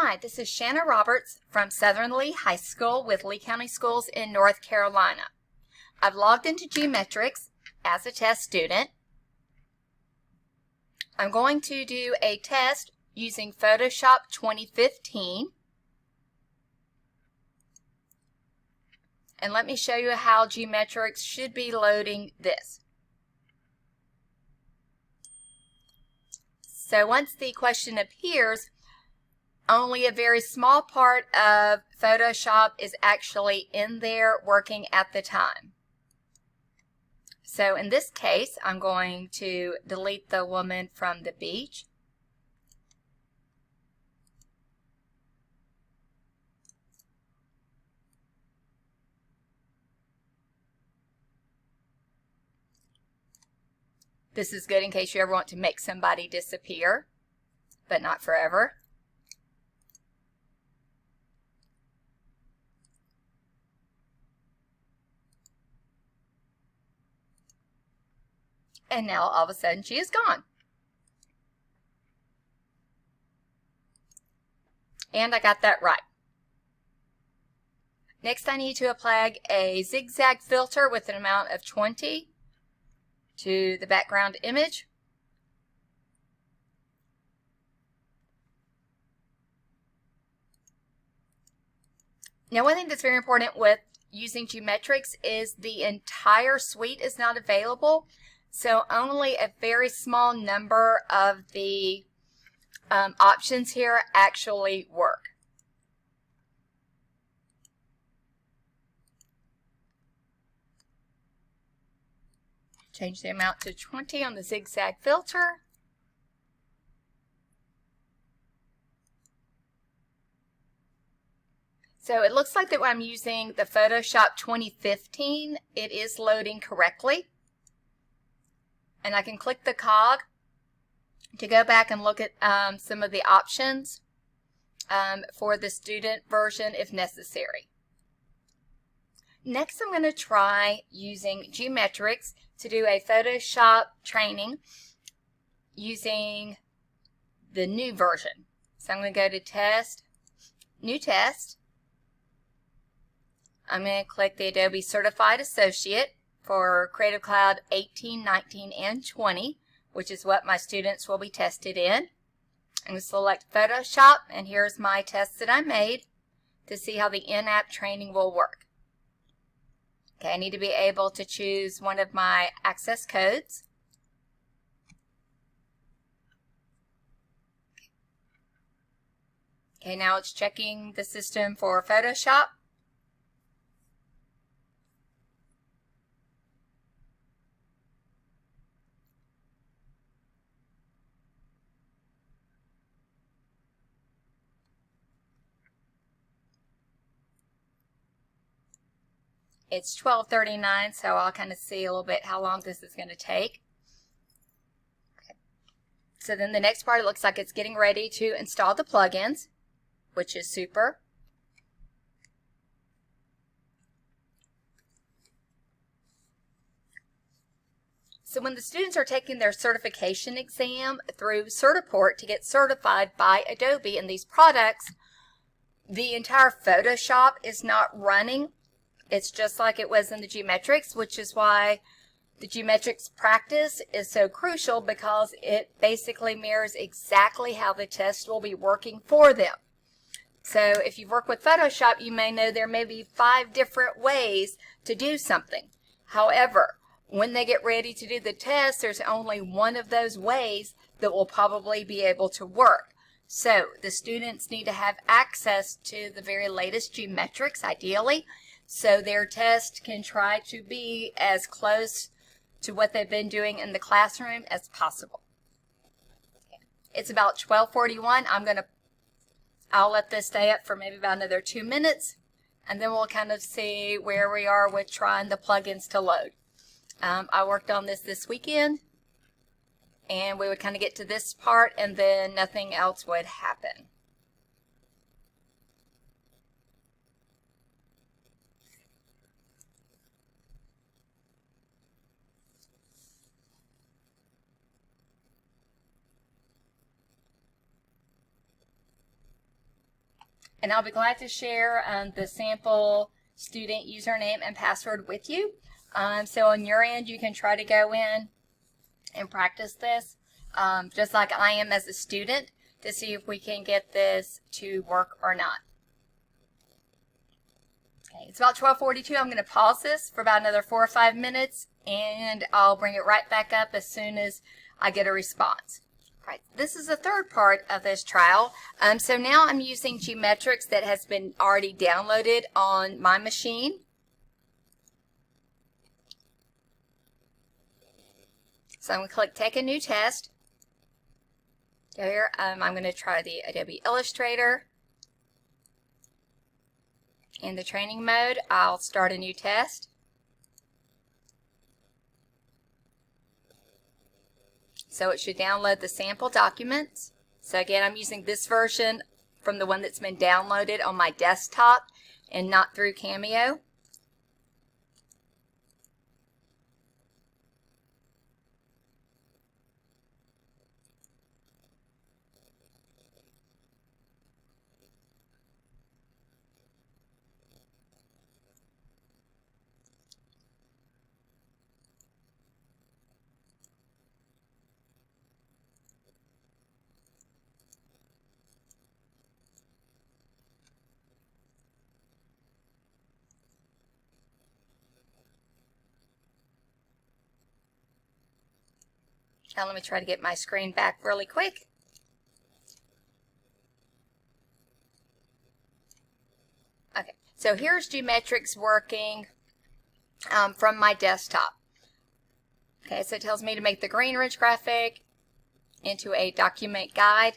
Hi, this is Shanna Roberts from Southern Lee High School with Lee County Schools in North Carolina. I've logged into Gmetrix as a test student. I'm going to do a test using Photoshop 2015. And let me show you how Gmetrix should be loading this. So once the question appears, only a very small part of Photoshop is actually in there working at the time. So in this case, I'm going to delete the woman from the beach. This is good in case you ever want to make somebody disappear, but not forever. And now all of a sudden she is gone. And I got that right. Next I need to apply a zigzag filter with an amount of 20 to the background image. Now one thing that's very important with using Gmetrix is the entire suite is not available. So only a very small number of the options here actually work. Change the amount to 20 on the zigzag filter. So it looks like that when I'm using the Photoshop 2015, it is loading correctly. And I can click the cog to go back and look at some of the options for the student version if necessary. Next, I'm going to try using Gmetrix to do a Photoshop training using the new version. So I'm going to go to Test, New Test. I'm going to click the Adobe Certified Associate for Creative Cloud 18, 19, and 20, which is what my students will be tested in. I'm going to select Photoshop, and here's my test that I made to see how the in-app training will work. Okay, I need to be able to choose one of my access codes. Okay, now it's checking the system for Photoshop. It's 12:39, so I'll kind of see a little bit how long this is going to take. Okay. So then the next part, it looks like it's getting ready to install the plugins, which is super. So when the students are taking their certification exam through Certiport to get certified by Adobe in these products, the entire Photoshop is not running. It's just like it was in the Gmetrix, which is why the Gmetrix practice is so crucial, because it basically mirrors exactly how the test will be working for them. So if you've worked with Photoshop, you may know there may be 5 different ways to do something. However, when they get ready to do the test, there's only one of those ways that will probably be able to work. So the students need to have access to the very latest Gmetrix, ideally, so their test can try to be as close to what they've been doing in the classroom as possible. It's about 12:41. I'll let this stay up for maybe about another 2 minutes, and then we'll kind of see where we are with trying the plugins to load. I worked on this weekend, and we would kind of get to this part, and then nothing else would happen. and I'll be glad to share the sample student username and password with you. So on your end, you can try to go in and practice this, just like I am as a student, to see if we can get this to work or not. Okay, it's about 12:42. I'm going to pause this for about another 4 or 5 minutes, and I'll bring it right back up as soon as I get a response. All right, this is the third part of this trial. So now I'm using Gmetrix that has been already downloaded on my machine. So I'm going to click Take a New Test. Here, I'm going to try the Adobe Illustrator. In the training mode, I'll start a new test. So it should download the sample documents. So again, I'm using this version from the one that's been downloaded on my desktop and not through Cameo. Now let me try to get my screen back really quick. Okay, so here's Gmetrix working from my desktop. Okay, so it tells me to make the green ridge graphic into a document guide.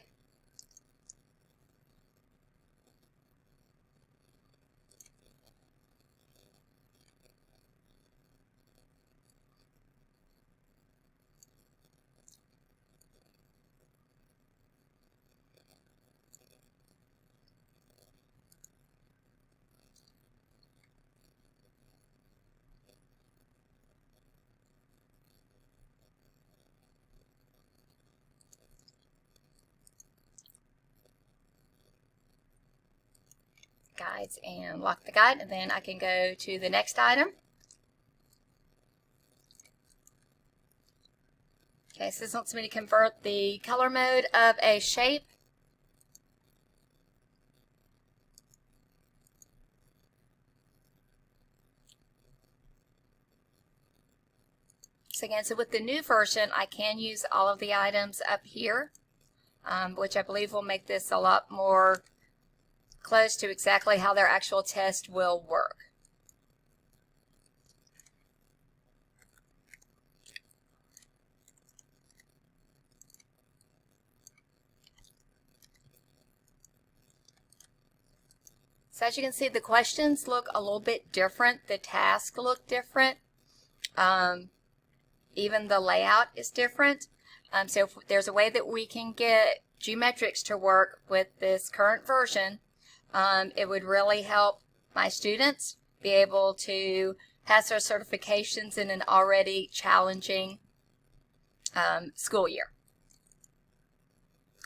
Guides and lock the guide, and then I can go to the next item. Okay, so this wants me to convert the color mode of a shape. So again, so with the new version, I can use all of the items up here, which I believe will make this a lot more close to exactly how their actual test will work. So as you can see, the questions look a little bit different. The tasks look different. Even the layout is different. So if there's a way that we can get Gmetrix to work with this current version, it would really help my students be able to pass their certifications in an already challenging school year.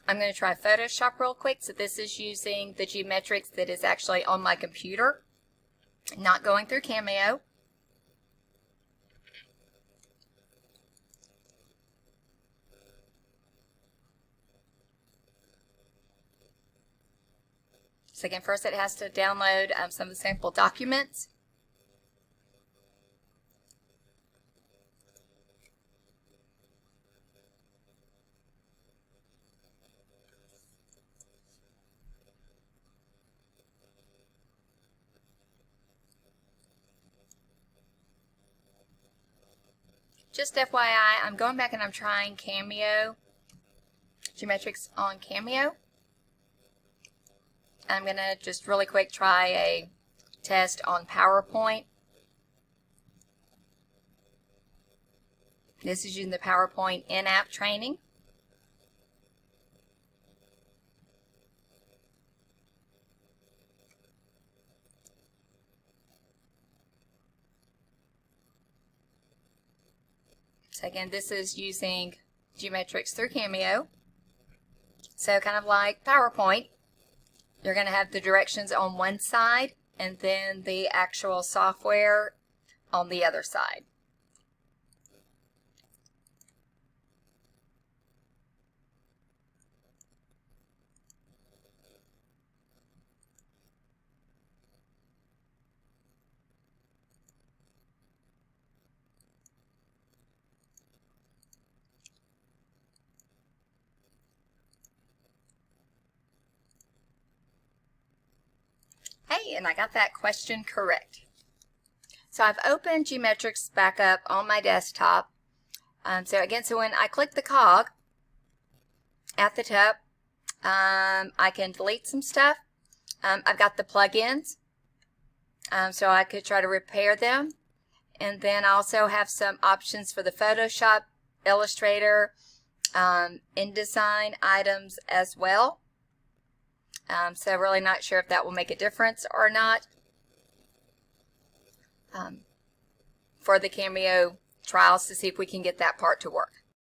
I'm going to try Photoshop real quick. So this is using the Gmetrix that is actually on my computer, not going through Cameo. So again, first it has to download some of the sample documents. Just FYI, I'm going back and I'm trying Cameo, Gmetrix on Cameo. I'm going to just really quick try a test on PowerPoint. This is using the PowerPoint in-app training. So again, this is using Gmetrix through Cameo. So kind of like PowerPoint. You're going to have the directions on one side and then the actual software on the other side. Hey, and I got that question correct. So I've opened Gmetrix back up on my desktop. So when I click the cog at the top, I can delete some stuff. I've got the plugins, so I could try to repair them. And then I also have some options for the Photoshop, Illustrator, InDesign items as well. So really not sure if that will make a difference or not for the Cameo trials to see if we can get that part to work.